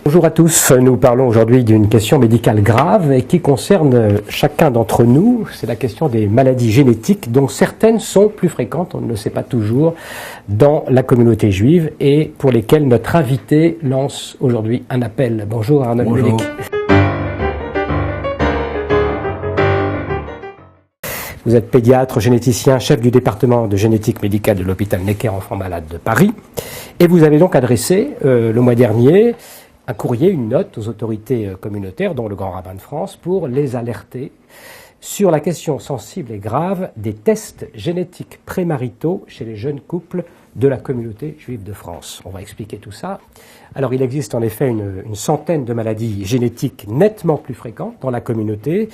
Bonjour à tous, nous parlons aujourd'hui d'une question médicale grave et qui concerne chacun d'entre nous. C'est la question des maladies génétiques dont certaines sont plus fréquentes, on ne le sait pas toujours, dans la communauté juive et pour lesquelles notre invité lance aujourd'hui un appel. Bonjour Arnaud Melik. Vous êtes pédiatre, généticien, chef du département de génétique médicale de l'hôpital Necker Enfants Malades de Paris. Et vous avez donc adressé le mois dernier un courrier, une note aux autorités communautaires, dont le Grand Rabbin de France, pour les alerter sur la question sensible et grave des tests génétiques prémaritaux chez les jeunes couples de la communauté juive de France. On va expliquer tout ça. Alors, il existe en effet une centaine de maladies génétiques nettement plus fréquentes dans la communauté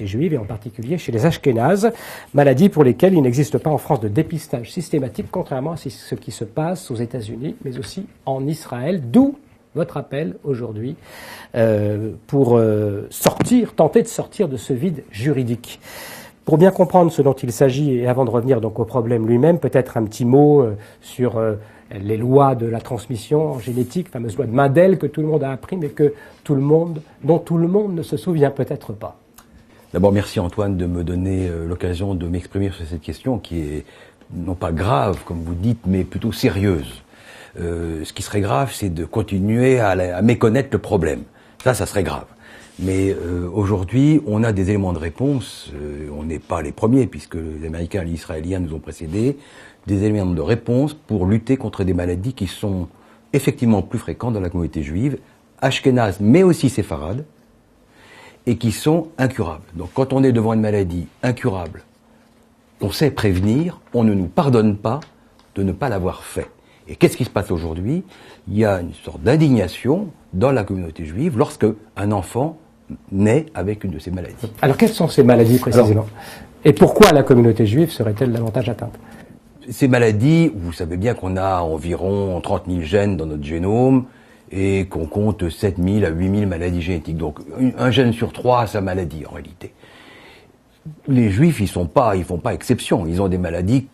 juive et en particulier chez les Ashkénazes, maladies pour lesquelles il n'existe pas en France de dépistage systématique, contrairement à ce qui se passe aux États-Unis, mais aussi en Israël, d'où votre appel aujourd'hui pour tenter de sortir de ce vide juridique. Pour bien comprendre ce dont il s'agit, et avant de revenir donc au problème lui-même, peut-être un petit mot sur les lois de la transmission génétique, fameuse loi de Mendel que tout le monde a appris, mais dont tout le monde ne se souvient peut-être pas. D'abord, merci Antoine de me donner l'occasion de m'exprimer sur cette question qui est non pas grave, comme vous dites, mais plutôt sérieuse. Ce qui serait grave, c'est de continuer à méconnaître le problème. Ça serait grave. Mais aujourd'hui, on a des éléments de réponse. On n'est pas les premiers, puisque les Américains et les Israéliens nous ont précédés. Des éléments de réponse pour lutter contre des maladies qui sont effectivement plus fréquentes dans la communauté juive, ashkénaze, mais aussi séfarade, et qui sont incurables. Donc quand on est devant une maladie incurable, qu'on sait prévenir, on ne nous pardonne pas de ne pas l'avoir fait. Et qu'est-ce qui se passe aujourd'hui? Il y a une sorte d'indignation dans la communauté juive lorsque un enfant naît avec une de ces maladies. Alors quelles sont ces maladies précisément? Et pourquoi la communauté juive serait-elle davantage atteinte? Ces maladies, vous savez bien qu'on a environ 30 000 gènes dans notre génome et qu'on compte 7 000 à 8 000 maladies génétiques. Donc un gène sur 3 a sa maladie en réalité. Les juifs, ils font pas exception. Ils ont des maladies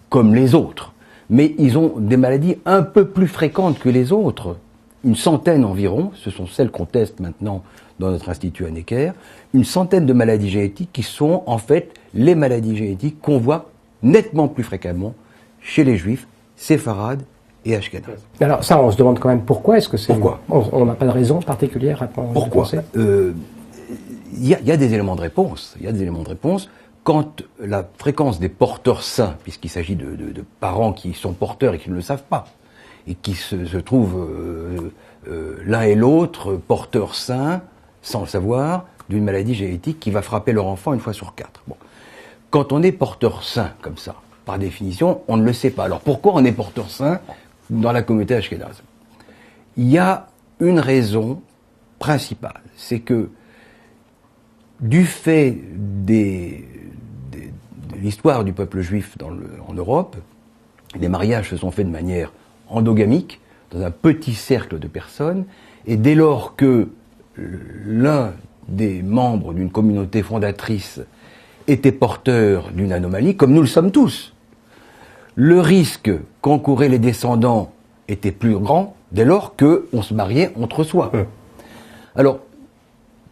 comme les autres. Mais ils ont des maladies un peu plus fréquentes que les autres. Une centaine environ, ce sont celles qu'on teste maintenant dans notre institut à Necker, une centaine de maladies génétiques qui sont en fait les maladies génétiques qu'on voit nettement plus fréquemment chez les juifs, séfarades et ashkénazes. Alors ça, on se demande quand même pourquoi. Est-ce que c'est pourquoi on n'a pas de raison particulière à penser? Pourquoi? Il y a des éléments de réponse. Il y a des éléments de réponse. Quand la fréquence des porteurs sains, puisqu'il s'agit de parents qui sont porteurs et qui ne le savent pas, et qui se trouvent l'un et l'autre porteurs sains, sans le savoir, d'une maladie génétique qui va frapper leur enfant une fois sur 4. Bon. Quand on est porteur sain, comme ça, par définition, on ne le sait pas. Alors pourquoi on est porteur sain dans la communauté ashkénaze? Il y a une raison principale, c'est que du fait de l'histoire du peuple juif en Europe, les mariages se sont faits de manière endogamique, dans un petit cercle de personnes, et dès lors que l'un des membres d'une communauté fondatrice était porteur d'une anomalie, comme nous le sommes tous, le risque qu'encouraient les descendants était plus grand dès lors qu'on se mariait entre soi. Alors,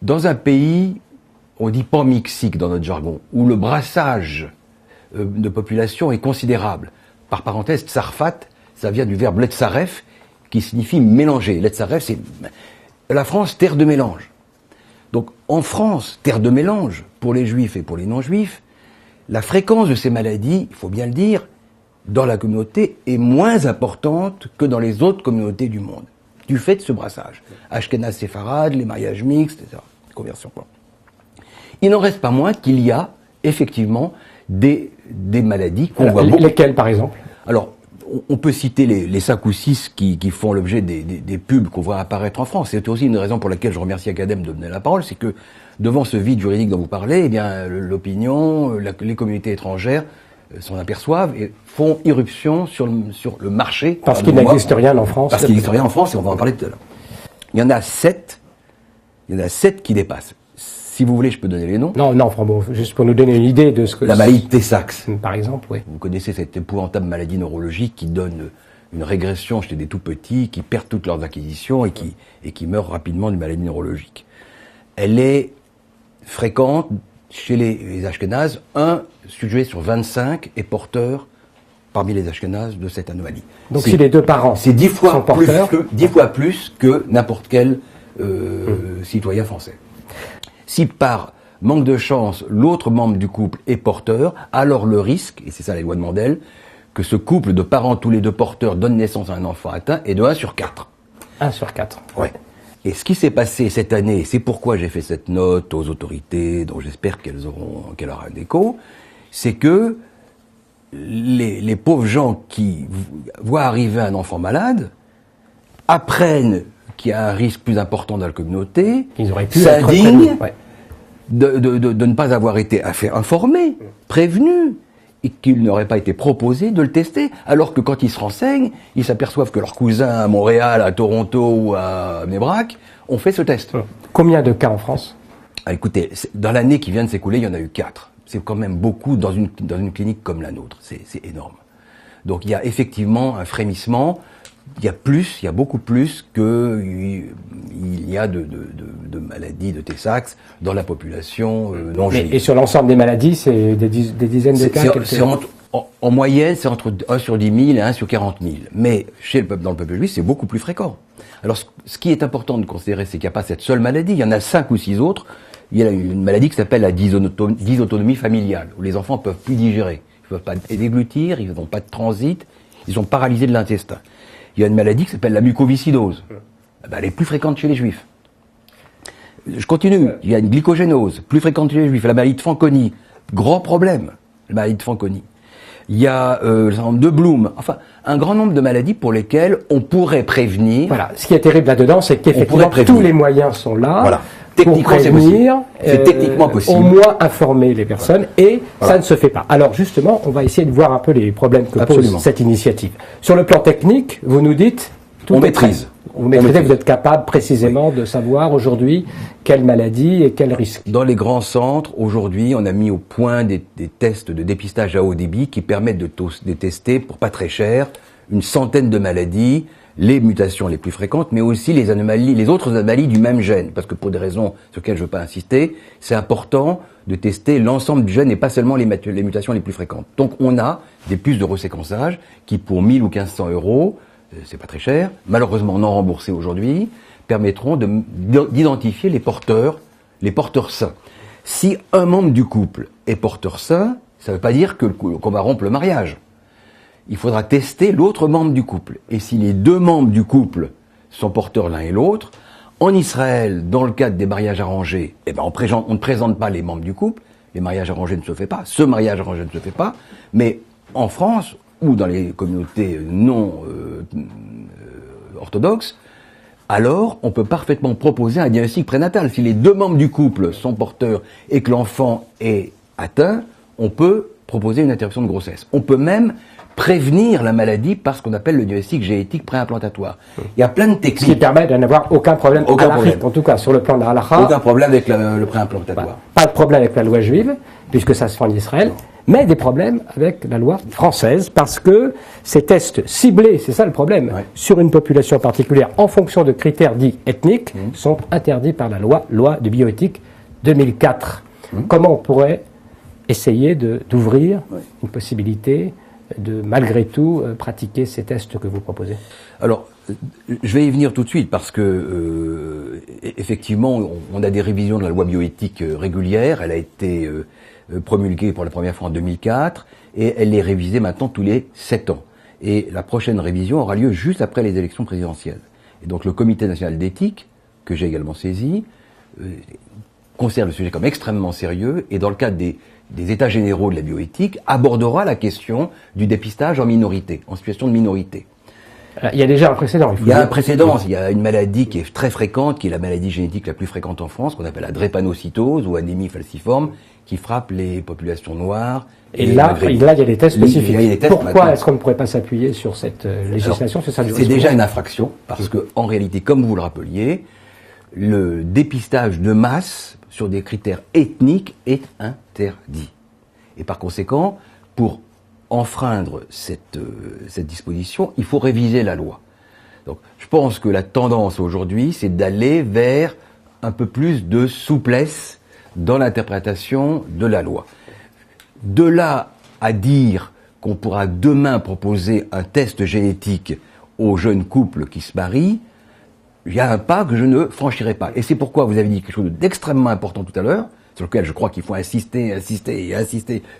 dans un pays, on dit panmixique dans notre jargon, où le brassage de population est considérable. Par parenthèse, tsarfat, ça vient du verbe letzaref, qui signifie mélanger. Letzaref, c'est la France, terre de mélange. Donc, en France, terre de mélange, pour les juifs et pour les non-juifs, la fréquence de ces maladies, il faut bien le dire, dans la communauté est moins importante que dans les autres communautés du monde, du fait de ce brassage. Ashkénaz séfarade, les mariages mixtes, etc. Conversion, quoi. Il n'en reste pas moins qu'il y a effectivement des maladies qu'on voit beaucoup. Lesquelles, par exemple? Alors, on peut citer les 5 ou 6 qui font l'objet des pubs qu'on voit apparaître en France. C'est aussi une raison pour laquelle je remercie Academ de donner la parole, c'est que devant ce vide juridique dont vous parlez, eh bien, l'opinion, les communautés étrangères s'en aperçoivent et font irruption sur le marché. Parce qu'il n'existe rien en France. Parce qu'il n'existe rien en France, et on va en parler tout à l'heure. Il y en a 7 qui dépassent. Si vous voulez, je peux donner les noms. Non, Frambo, juste pour nous donner une idée de ce que... La maladie de Tay-Sachs. Par exemple, oui. Vous connaissez cette épouvantable maladie neurologique qui donne une régression chez des tout-petits qui perdent toutes leurs acquisitions et qui meurent rapidement d'une maladie neurologique. Elle est fréquente chez les Ashkénazes. 1 sujet sur 25 est porteur parmi les Ashkénazes de cette anomalie. Donc si les deux parents c'est 10 fois sont porteurs, 10 fois plus que n'importe quel citoyen français. Si par manque de chance, l'autre membre du couple est porteur, alors le risque, et c'est ça la loi de Mendel, que ce couple de parents tous les deux porteurs donne naissance à un enfant atteint est de 1 sur 4. 1 sur 4. Ouais. Et ce qui s'est passé cette année, c'est pourquoi j'ai fait cette note aux autorités, dont j'espère qu'elle aura un écho, c'est que les pauvres gens qui voient arriver un enfant malade apprennent qu'il y a un risque plus important dans la communauté, s'indignent de ne pas avoir été informés, prévenus, et qu'il n'aurait pas été proposé de le tester, alors que quand ils se renseignent, ils s'aperçoivent que leurs cousins à Montréal, à Toronto ou à Nébrac ont fait ce test. Combien de cas en France? Écoutez, dans l'année qui vient de s'écouler, il y en a eu 4. C'est quand même beaucoup dans une clinique comme la nôtre. C'est énorme. Donc il y a effectivement un frémissement. Il y a beaucoup plus qu'il y a de maladies de Tay-Sachs dans la population non juive. Et sur l'ensemble des maladies, c'est des dizaines de cas? En moyenne, c'est entre 1 sur 10 000 et 1 sur 40 000. Mais dans le peuple juif, c'est beaucoup plus fréquent. Alors ce qui est important de considérer, c'est qu'il n'y a pas cette seule maladie. Il y en a 5 ou 6 autres. Il y a une maladie qui s'appelle la dysautonomie familiale, où les enfants ne peuvent plus digérer. Ils ne peuvent pas déglutir, ils n'ont pas de transit, ils sont paralysés de l'intestin. Il y a une maladie qui s'appelle la mucoviscidose. Elle est plus fréquente chez les juifs. Je continue. Il y a une glycogénose, plus fréquente chez les juifs. La maladie de Fanconi, grand problème, la maladie de Fanconi. Il y a le syndrome de Bloom. Enfin, un grand nombre de maladies pour lesquelles on pourrait prévenir. Voilà. Ce qui est terrible là-dedans, c'est qu'effectivement, tous les moyens sont là. Voilà. Techniquement, c'est possible. C'est techniquement possible. Au moins informer les personnes, et ça ne se fait pas. Alors justement, on va essayer de voir un peu les problèmes que pose cette initiative. Sur le plan technique, vous nous dites... On maîtrise. Vous maîtrisez, vous êtes capable précisément de savoir aujourd'hui quelle maladie et quel risque. Dans les grands centres, aujourd'hui, on a mis au point des tests de dépistage à haut débit qui permettent de tester, pour pas très cher, une centaine de maladies, les mutations les plus fréquentes, mais aussi les anomalies, les autres anomalies du même gène. Parce que pour des raisons sur lesquelles je ne veux pas insister, c'est important de tester l'ensemble du gène et pas seulement les mutations les plus fréquentes. Donc on a des puces de reséquençage qui, pour 1000 ou 1500 euros, c'est pas très cher, malheureusement non remboursés aujourd'hui, permettront d'identifier les porteurs sains. Si un membre du couple est porteur sain, ça ne veut pas dire qu'on va rompre le mariage. Il faudra tester l'autre membre du couple. Et si les deux membres du couple sont porteurs l'un et l'autre, en Israël, dans le cadre des mariages arrangés, on ne présente pas les membres du couple, les mariages arrangés ne se fait pas, ce mariage arrangé ne se fait pas, mais en France, ou dans les communautés non orthodoxes, alors on peut parfaitement proposer un diagnostic prénatal. Si les deux membres du couple sont porteurs et que l'enfant est atteint, on peut proposer une interruption de grossesse. On peut même prévenir la maladie par ce qu'on appelle le diagnostic génétique préimplantatoire. Il y a plein de techniques. Ce qui permet de n'avoir aucun problème en tout cas sur le plan de la halakha. Aucun problème avec le préimplantatoire. Pas de problème avec la loi juive, puisque ça se fait en Israël, mais des problèmes avec la loi française, parce que ces tests ciblés, c'est ça le problème, sur une population particulière, en fonction de critères dits ethniques, sont interdits par la loi de bioéthique 2004. Comment on pourrait essayer d'ouvrir une possibilité de, malgré tout, pratiquer ces tests que vous proposez? Alors, je vais y venir tout de suite, parce que, effectivement, on a des révisions de la loi bioéthique régulières. Elle a été promulguée pour la première fois en 2004, et elle est révisée maintenant tous les 7 ans. Et la prochaine révision aura lieu juste après les élections présidentielles. Et donc le Comité national d'éthique, que j'ai également saisi, considère le sujet comme extrêmement sérieux, et dans le cadre des états généraux de la bioéthique, abordera la question du dépistage en minorité, en situation de minorité. Il y a déjà un précédent. Il y a un précédent. Il y a une maladie qui est très fréquente, qui est la maladie génétique la plus fréquente en France, qu'on appelle la drépanocytose ou anémie falciforme, qui frappe les populations noires. Et là, il y a des tests spécifiques. Pourquoi est-ce qu'on ne pourrait pas s'appuyer sur cette législation? C'est déjà une infraction, parce que en réalité, comme vous le rappeliez, le dépistage de masse sur des critères ethniques est interdit. Et par conséquent, pour enfreindre cette disposition, il faut réviser la loi. Donc, je pense que la tendance aujourd'hui, c'est d'aller vers un peu plus de souplesse dans l'interprétation de la loi. De là à dire qu'on pourra demain proposer un test génétique aux jeunes couples qui se marient, il y a un pas que je ne franchirai pas. Et c'est pourquoi vous avez dit quelque chose d'extrêmement important tout à l'heure, sur lequel je crois qu'il faut insister,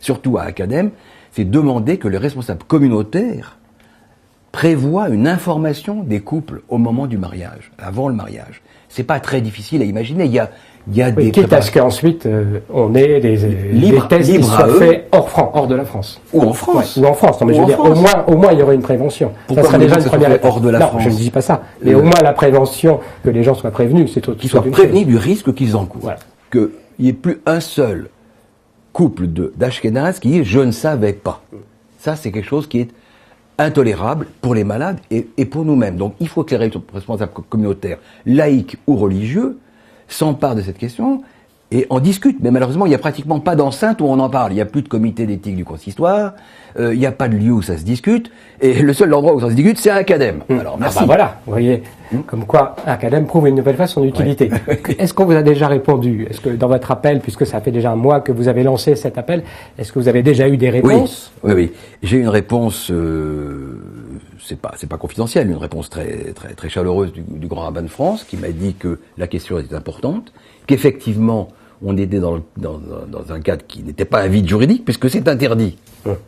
surtout à Academ, c'est demander que les responsables communautaires prévoient une information des couples au moment du mariage, avant le mariage. C'est pas très difficile à imaginer. Il y a des quitte à ce qu'ensuite on ait des tests qui soient faits hors de la France. Ou en France. Ouais, ou en France. Non, mais je veux dire, au moins il y aurait une prévention. Pourquoi ça serait déjà une première étape. Hors de la France. Je ne dis pas ça. Mais au moins la prévention, que les gens soient prévenus, c'est autre chose. Qu'ils soient prévenus du risque qu'ils encourent. Voilà. Qu'il n'y ait plus un seul couple d'Ashkénazes qui dit « je ne savais pas ». Ça, c'est quelque chose qui est intolérable pour les malades et pour nous-mêmes. Donc il faut que les responsables communautaires, laïcs ou religieux, s'emparent de cette question et en discutent. Mais malheureusement, il n'y a pratiquement pas d'enceinte où on en parle. Il n'y a plus de comité d'éthique du consistoire, il n'y a pas de lieu où ça se discute, et le seul endroit où ça se discute, c'est à Academ. Alors merci. Voilà, vous voyez, comme quoi Academ prouve une nouvelle fois son utilité. Ouais. Est-ce qu'on vous a déjà répondu? Est-ce que dans votre appel, puisque ça fait déjà un mois que vous avez lancé cet appel, est-ce que vous avez déjà eu des réponses? Oui. J'ai une réponse, c'est pas confidentiel, une réponse très chaleureuse du grand rabbin de France, qui m'a dit que la question était importante, qu'effectivement, on était dans un cadre qui n'était pas un vide juridique, puisque c'est interdit.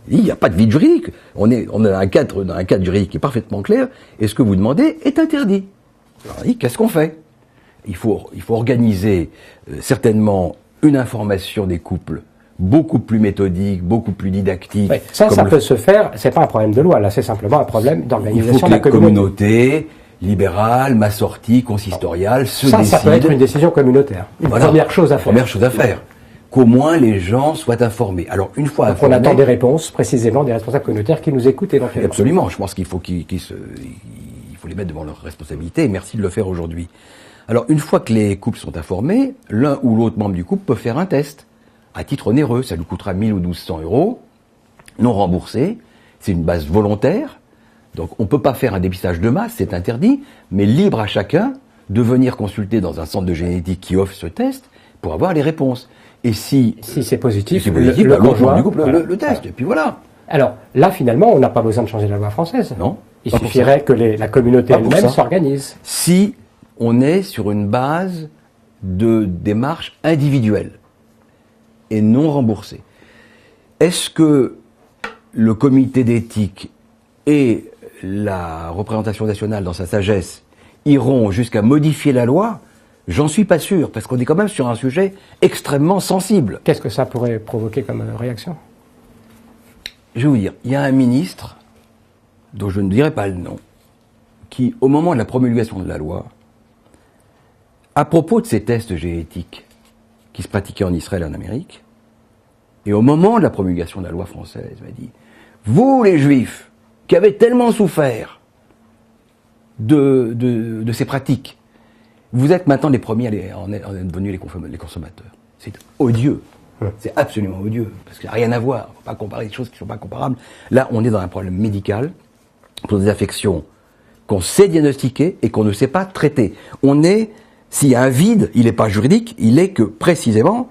Il n'y a pas de vide juridique. On est dans un cadre juridique qui est parfaitement clair, et ce que vous demandez est interdit. Alors, qu'est-ce qu'on fait? Il faut organiser certainement une information des couples beaucoup plus méthodique, beaucoup plus didactique. Oui, ça peut se faire, c'est pas un problème de loi, là, c'est simplement un problème d'organisation de la communauté libérale, massortie, consistoriale, décident. Ça peut être une décision communautaire. Première chose à faire. Qu'au moins les gens soient informés. Alors, une fois informés. On attend des réponses, précisément, des responsables communautaires qui nous écoutent éventuellement. Absolument. Je pense qu'il faut il faut les mettre devant leurs responsabilités, et merci de le faire aujourd'hui. Alors, une fois que les couples sont informés, l'un ou l'autre membre du couple peut faire un test. À titre onéreux, ça lui coûtera 1000 ou 1200 euros, non remboursé. C'est une base volontaire. Donc, on ne peut pas faire un dépistage de masse, c'est interdit, mais libre à chacun de venir consulter dans un centre de génétique qui offre ce test pour avoir les réponses. Et si c'est positif, le conjoint du couple le teste, et puis voilà. Alors, là, finalement, on n'a pas besoin de changer la loi française. Non. Il suffirait que la communauté elle-même s'organise. Si on est sur une base de démarche individuelle et non remboursée, est-ce que le comité d'éthique et la représentation nationale, dans sa sagesse, iront jusqu'à modifier la loi? J'en suis pas sûr, parce qu'on est quand même sur un sujet extrêmement sensible. Qu'est-ce que ça pourrait provoquer comme réaction? Je vais vous dire, il y a un ministre, dont je ne dirai pas le nom, qui, au moment de la promulgation de la loi, à propos de ces tests génétiques qui se pratiquaient en Israël et en Amérique, et au moment de la promulgation de la loi française, m'a dit, vous les Juifs, qui avez tellement souffert de ces pratiques, vous êtes maintenant les premiers en être devenus les consommateurs. C'est odieux. C'est absolument odieux, parce qu'il n'y a rien à voir. Il ne faut pas comparer des choses qui ne sont pas comparables. Là, on est dans un problème médical pour des affections qu'on sait diagnostiquer et qu'on ne sait pas traiter. S'il y a un vide, il n'est pas juridique, il est que, précisément,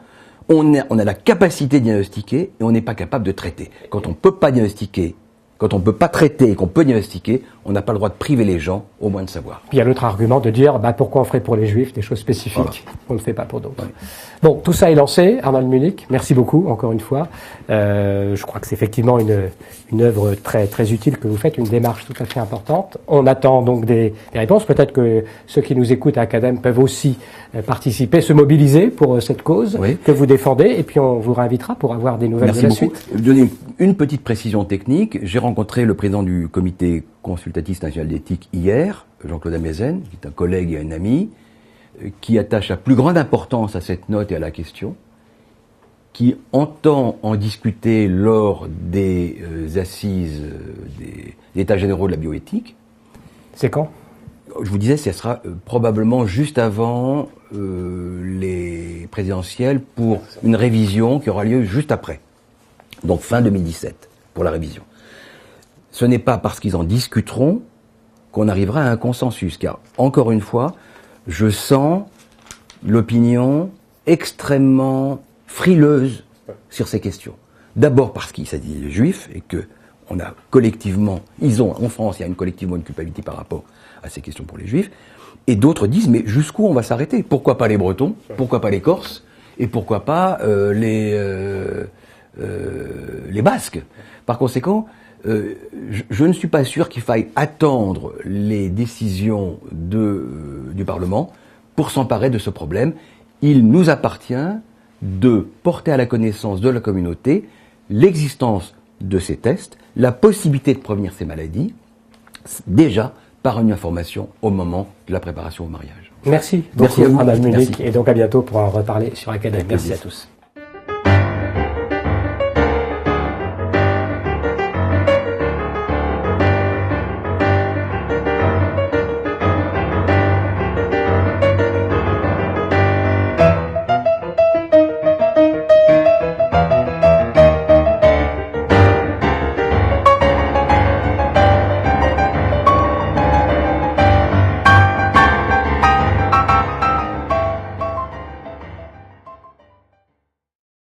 on a la capacité de diagnostiquer et on n'est pas capable de traiter. Quand on ne peut pas diagnostiquer, quand on ne peut pas traiter et qu'on peut diagnostiquer, on n'a pas le droit de priver les gens, au moins de savoir. Puis il y a l'autre argument de dire, pourquoi on ferait pour les Juifs des choses spécifiques, on ne le fait pas pour d'autres. Ouais. Bon, tout ça est lancé, Arnold Munich, merci beaucoup, encore une fois. Je crois que c'est effectivement une œuvre très, très utile que vous faites, une démarche tout à fait importante. On attend donc des réponses. Peut-être que ceux qui nous écoutent à Academ peuvent aussi participer, se mobiliser pour cette cause que vous défendez, et puis on vous réinvitera pour avoir des nouvelles de la suite. Je vais donner une petite précision technique. J'ai rencontré le président du comité consultatif national d'éthique hier, Jean-Claude Amezen, qui est un collègue et un ami, qui attache la plus grande importance à cette note et à la question, qui entend en discuter lors des assises des états généraux de la bioéthique. C'est quand? Je vous disais, ce sera probablement juste avant les présidentielles pour une révision qui aura lieu juste après. Donc fin 2017. pour la révision. Ce n'est pas parce qu'ils en discuteront qu'on arrivera à un consensus, car, encore une fois, je sens l'opinion extrêmement frileuse sur ces questions. D'abord parce qu'il s'agit des Juifs, et que on a collectivement, en France, il y a collectivement une culpabilité par rapport à ces questions pour les Juifs, et d'autres disent, mais jusqu'où on va s'arrêter? Pourquoi pas les Bretons? Pourquoi pas les Corses? Et pourquoi pas les Basques? Par conséquent, je ne suis pas sûr qu'il faille attendre les décisions du Parlement pour s'emparer de ce problème. Il nous appartient de porter à la connaissance de la communauté l'existence de ces tests, la possibilité de prévenir ces maladies, déjà par une information au moment de la préparation au mariage. Merci beaucoup, Amal Munich, et donc à bientôt pour en reparler sur Académie. Merci à tous.